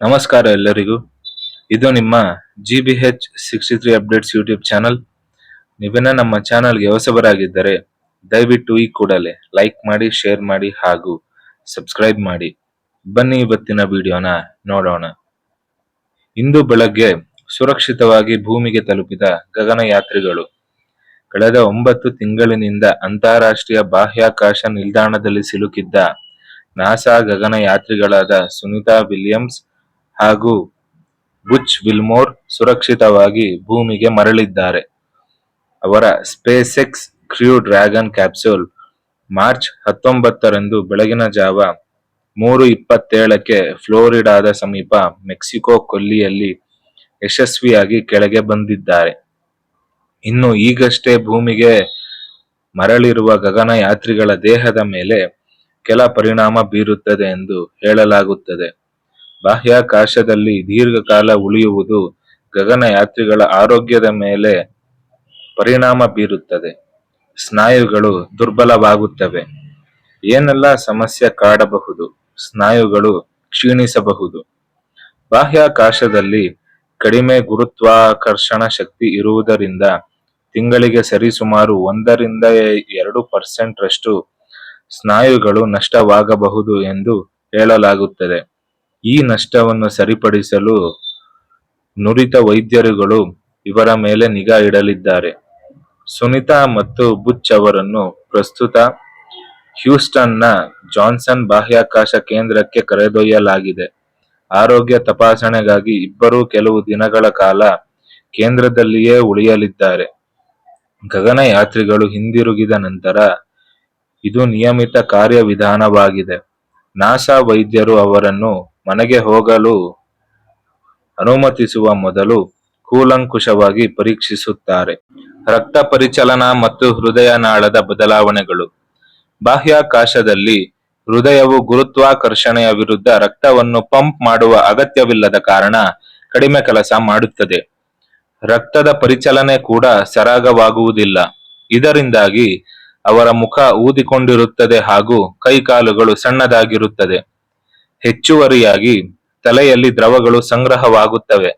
ನಮಸ್ಕಾರ ಎಲ್ಲರಿಗೂ. ಇದು ನಿಮ್ಮ GBH63 ಅಪ್ಡೇಟ್ಸ್ ಯೂಟ್ಯೂಬ್ ಚಾನಲ್. ನೀವೇನ ನಮ್ಮ ಚಾನಲ್ಗೆ ಹೊಸಬರಾಗಿದ್ದರೆ ದಯವಿಟ್ಟು ಈ ಕೂಡಲೇ ಲೈಕ್ ಮಾಡಿ, ಶೇರ್ ಮಾಡಿ ಹಾಗೂ ಸಬ್ಸ್ಕ್ರೈಬ್ ಮಾಡಿ. ಬನ್ನಿ ಇವತ್ತಿನ ವಿಡಿಯೋನ ನೋಡೋಣ. ಇಂದು ಬೆಳಗ್ಗೆ ಸುರಕ್ಷಿತವಾಗಿ ಭೂಮಿಗೆ ತಲುಪಿದ ಗಗನಯಾತ್ರಿಗಳು. ಕಳೆದ 9 ತಿಂಗಳಿನಿಂದ ಅಂತಾರಾಷ್ಟ್ರೀಯ ಬಾಹ್ಯಾಕಾಶ ನಿಲ್ದಾಣದಲ್ಲಿ ಸಿಲುಕಿದ್ದ ನಾಸಾ ಗಗನಯಾತ್ರಿಗಳಾದ ಸುನಿತಾ ವಿಲಿಯಮ್ಸ್ ಹಾಗೂ ಬುಚ್ ವಿಲ್ಮೋರ್ ಸುರಕ್ಷಿತವಾಗಿ ಭೂಮಿಗೆ ಮರಳಿದ್ದಾರೆ. ಅವರ ಸ್ಪೇಸ್ಎಕ್ಸ್ ಕ್ರ್ಯೂ ಡ್ರ್ಯಾಗನ್ ಕ್ಯಾಪ್ಸೂಲ್ ಮಾರ್ಚ್ 19ರಂದು ಬೆಳಗಿನ ಜಾವ 3:27ಕ್ಕೆ ಫ್ಲೋರಿಡಾದ ಸಮೀಪ ಮೆಕ್ಸಿಕೋ ಕೊಲ್ಲಿಯಲ್ಲಿ ಯಶಸ್ವಿಯಾಗಿ ಕೆಳಗೆ ಬಂದಿದ್ದಾರೆ. ಇನ್ನು ಈಗಷ್ಟೇ ಭೂಮಿಗೆ ಮರಳಿರುವ ಗಗನಯಾತ್ರಿಗಳ ದೇಹದ ಮೇಲೆ ಕೆಲ ಪರಿಣಾಮ ಬೀರುತ್ತದೆ ಎಂದು ಹೇಳಲಾಗುತ್ತದೆ. ಬಾಹ್ಯಾಕಾಶದಲ್ಲಿ ದೀರ್ಘಕಾಲ ಉಳಿಯುವುದು ಗಗನಯಾತ್ರಿಗಳ ಆರೋಗ್ಯದ ಮೇಲೆ ಪರಿಣಾಮ ಬೀರುತ್ತದೆ. ಸ್ನಾಯುಗಳು ದುರ್ಬಲವಾಗುತ್ತವೆ. ಏನೆಲ್ಲ ಸಮಸ್ಯೆ ಕಾಡಬಹುದು? ಸ್ನಾಯುಗಳು ಕ್ಷೀಣಿಸಬಹುದು. ಬಾಹ್ಯಾಕಾಶದಲ್ಲಿ ಕಡಿಮೆ ಗುರುತ್ವಾಕರ್ಷಣ ಶಕ್ತಿ ಇರುವುದರಿಂದ ತಿಂಗಳಿಗೆ ಸರಿಸುಮಾರು 1ರಿಂದ 2% ರಷ್ಟು ಸ್ನಾಯುಗಳು ನಷ್ಟವಾಗಬಹುದು ಎಂದು ಹೇಳಲಾಗುತ್ತದೆ. ಈ ನಷ್ಟವನ್ನು ಸರಿಪಡಿಸಲು ನುರಿತ ವೈದ್ಯರುಗಳು ಇವರ ಮೇಲೆ ನಿಗಾ ಇಡಲಿದ್ದಾರೆ. ಸುನಿತಾ ಮತ್ತು ಬುಚ್ ಅವರನ್ನು ಪ್ರಸ್ತುತ ಹ್ಯೂಸ್ಟನ್ನ ಜಾನ್ಸನ್ ಬಾಹ್ಯಾಕಾಶ ಕೇಂದ್ರಕ್ಕೆ ಕರೆದೊಯ್ಯಲಾಗಿದೆ. ಆರೋಗ್ಯ ತಪಾಸಣೆಗಾಗಿ ಇಬ್ಬರೂ ಕೆಲವು ದಿನಗಳ ಕಾಲ ಕೇಂದ್ರದಲ್ಲಿಯೇ ಉಳಿಯಲಿದ್ದಾರೆ. ಗಗನಯಾತ್ರಿಗಳು ಹಿಂದಿರುಗಿದ ನಂತರ ಇದು ನಿಯಮಿತ ಕಾರ್ಯವಿಧಾನವಾಗಿದೆ. ನಾಸಾ ವೈದ್ಯರು ಅವರನ್ನು ಮನೆಗೆ ಹೋಗಲು ಅನುಮತಿಸುವ ಮೊದಲು ಕೂಲಂಕುಷವಾಗಿ ಪರೀಕ್ಷಿಸುತ್ತಾರೆ. ರಕ್ತ ಪರಿಚಲನಾ ಮತ್ತು ಹೃದಯನಾಳದ ಬದಲಾವಣೆಗಳು. ಬಾಹ್ಯಾಕಾಶದಲ್ಲಿ ಹೃದಯವು ಗುರುತ್ವಾಕರ್ಷಣೆಯ ವಿರುದ್ಧ ರಕ್ತವನ್ನು ಪಂಪ್ ಮಾಡುವ ಅಗತ್ಯವಿಲ್ಲದ ಕಾರಣ ಕಡಿಮೆ ಕೆಲಸ ಮಾಡುತ್ತದೆ. ರಕ್ತದ ಪರಿಚಲನೆ ಕೂಡ ಸರಾಗವಾಗುವುದಿಲ್ಲ. ಇದರಿಂದಾಗಿ ಅವರ ಮುಖ ಊದಿಕೊಂಡಿರುತ್ತದೆ ಹಾಗೂ ಕೈಕಾಲುಗಳು ಸಣ್ಣದಾಗಿರುತ್ತದೆ. ಹೆಚ್ಚುವರಿಯಾಗಿ ತಲೆಯಲ್ಲಿ ದ್ರವಗಳು ಸಂಗ್ರಹವಾಗುತ್ತವೆ.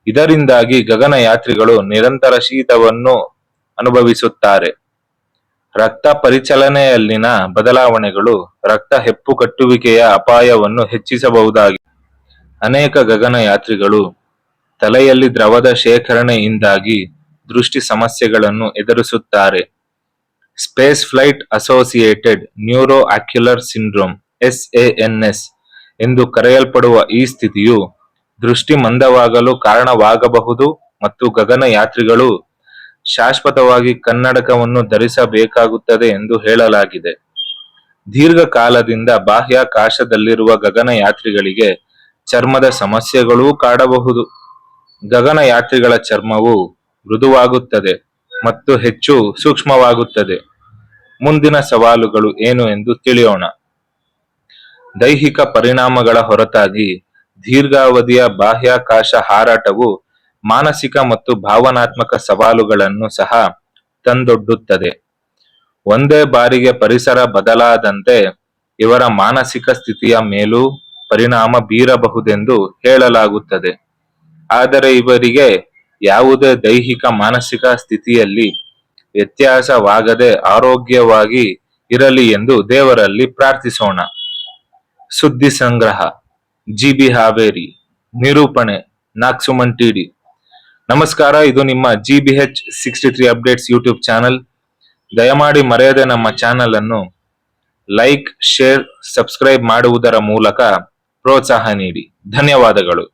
ಇದರಿಂದಾಗಿ ಗಗನಯಾತ್ರಿಗಳು ನಿರಂತರ ಶೀತವನ್ನು ಅನುಭವಿಸುತ್ತಾರೆ. ರಕ್ತ ಪರಿಚಲನೆಯಲ್ಲಿನ ಬದಲಾವಣೆಗಳು ರಕ್ತ ಹೆಪ್ಪುಗಟ್ಟುವಿಕೆಯ ಅಪಾಯವನ್ನು ಹೆಚ್ಚಿಸಬಹುದಾಗಿದೆ. ಅನೇಕ ಗಗನಯಾತ್ರಿಗಳು ತಲೆಯಲ್ಲಿ ದ್ರವದ ಶೇಖರಣೆಯಿಂದಾಗಿ ದೃಷ್ಟಿ ಸಮಸ್ಯೆಗಳನ್ನು ಎದುರಿಸುತ್ತಾರೆ. Space flight associated neuro ocular syndrome SANS ಎಂದು ಕರೆಯಲ್ಪಡುವ ಈ ಸ್ಥಿತಿಯು ದೃಷ್ಟಿ ಮಂದವಾಗಲು ಕಾರಣವಾಗಬಹುದು ಮತ್ತು ಗಗನಯಾತ್ರಿಗಳು ಶಾಶ್ವತವಾಗಿ ಕನ್ನಡಕವನ್ನು ಧರಿಸಬೇಕಾಗುತ್ತದೆ ಎಂದು ಹೇಳಲಾಗಿದೆ. ದೀರ್ಘಕಾಲದಿಂದ ಬಾಹ್ಯಾಕಾಶದಲ್ಲಿರುವ ಗಗನಯಾತ್ರಿಗಳಿಗೆ ಚರ್ಮದ ಸಮಸ್ಯೆಗಳೂ ಕಾಡಬಹುದು. ಗಗನಯಾತ್ರಿಗಳ ಚರ್ಮವು ಮೃದುವಾಗುತ್ತದೆ ಮತ್ತು ಹೆಚ್ಚು ಸೂಕ್ಷ್ಮವಾಗುತ್ತದೆ. ಮುಂದಿನ ಸವಾಲುಗಳು ಏನು ಎಂದು ತಿಳಿಯೋಣ. ದೈಹಿಕ ಪರಿಣಾಮಗಳ ಹೊರತಾಗಿ ದೀರ್ಘಾವಧಿಯ ಬಾಹ್ಯಾಕಾಶ ಹಾರಾಟವು ಮಾನಸಿಕ ಮತ್ತು ಭಾವನಾತ್ಮಕ ಸವಾಲುಗಳನ್ನು ಸಹ ತಂದೊಡ್ಡುತ್ತದೆ. ಒಂದೇ ಬಾರಿಗೆ ಪರಿಸರ ಬದಲಾದಂತೆ ಇವರ ಮಾನಸಿಕ ಸ್ಥಿತಿಯ ಮೇಲೂ ಪರಿಣಾಮ ಬೀರಬಹುದೆಂದು ಹೇಳಲಾಗುತ್ತದೆ. ಆದರೆ ಇವರಿಗೆ ಯಾವುದೇ ದೈಹಿಕ ಮಾನಸಿಕ ಸ್ಥಿತಿಯಲ್ಲಿ ವ್ಯತ್ಯಾಸವಾಗದೆ ಆರೋಗ್ಯವಾಗಿ ಇರಲಿ ಎಂದು ದೇವರಲ್ಲಿ ಪ್ರಾರ್ಥಿಸೋಣ. ಸುದ್ದಿ ಸಂಗ್ರಹ GB ಹಾವೇರಿ, ನಿರೂಪಣೆ ನಾಕ್ಸುಮನ್ TD. ನಮಸ್ಕಾರ, ಇದು ನಿಮ್ಮ GBH63 ಅಪ್ಡೇಟ್ಸ್ ಯೂಟ್ಯೂಬ್ ಚಾನಲ್. ದಯಮಾಡಿ ಮರೆಯದೆ ನಮ್ಮ ಚಾನಲ್ ಅನ್ನು ಲೈಕ್, ಶೇರ್, ಸಬ್ಸ್ಕ್ರೈಬ್ ಮಾಡುವುದರ ಮೂಲಕ ಪ್ರೋತ್ಸಾಹ ನೀಡಿ. ಧನ್ಯವಾದಗಳು.